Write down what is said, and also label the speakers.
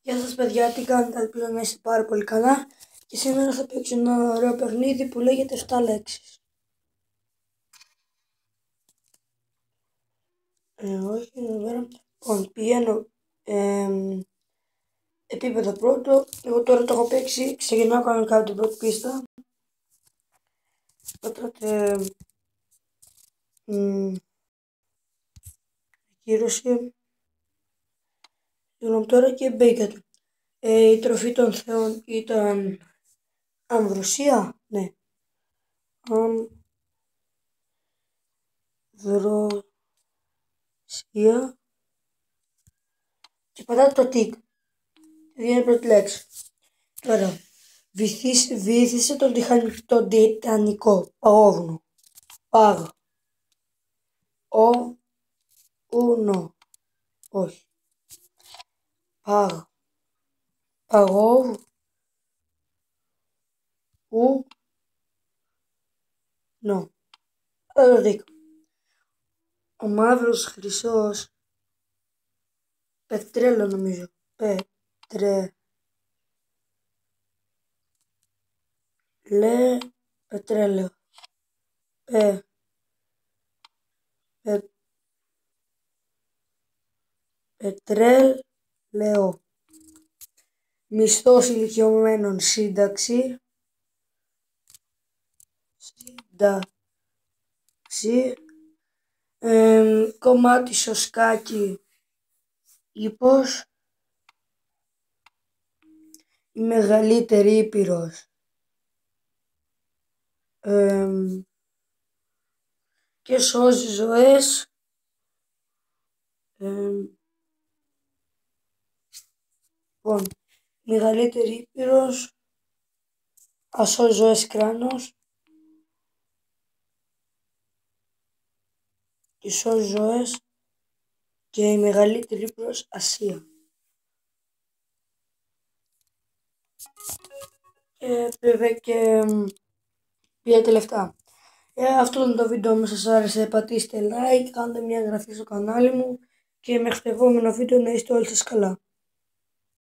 Speaker 1: Γεια σας παιδιά, τι κάνετε, ελπίζω να είστε πάρα πολύ καλά και σήμερα θα παίξω ένα ωραίο παιχνίδι που λέγεται 7 λέξεις. Όχι, εδώ πέρα. Λοιπόν, πηγαίνω επίπεδο πρώτο, εγώ τώρα το έχω παίξει, ξεκινάω κανονικά από την πρώτη πίστα. Οπότε, κύρωση, συγγνώμη τώρα και μπήκατε. Η τροφή των θεών ήταν αμβροσία, ναι. Αμβροσία. Και πατάτε το τικ. Είναι η πρώτη λέξη. Τώρα, βυθίσε τον τιτανικό παγόβουνο. Πάγ. Ούνο. Όχι. Πάγ. Παγόβ. Νο. Αυτό το δείχνω. Ο μαύρος χρυσός. Πετρέλαιο νομίζω. Πετρέλαιο. Πετρέλαιο. Μισθός ηλικιωμένων σύνταξη. Κομμάτι σοσκάκι. Ύπος. Η μεγαλύτερη ήπειρος. Και σώζει ζωές. Λοιπόν, μεγαλύτερη ήπειρος. Ασώζει ζωές κράνος. Και σώζει ζωές. Και η μεγαλύτερη ήπειρος Ασία. Βέβαια και για τελευταία. Αυτό ήταν το βίντεο μου, σας άρεσε, πατήστε like, κάντε μια εγγραφή στο κανάλι μου και μέχρι το επόμενο βίντεο να είστε όλοι σας καλά.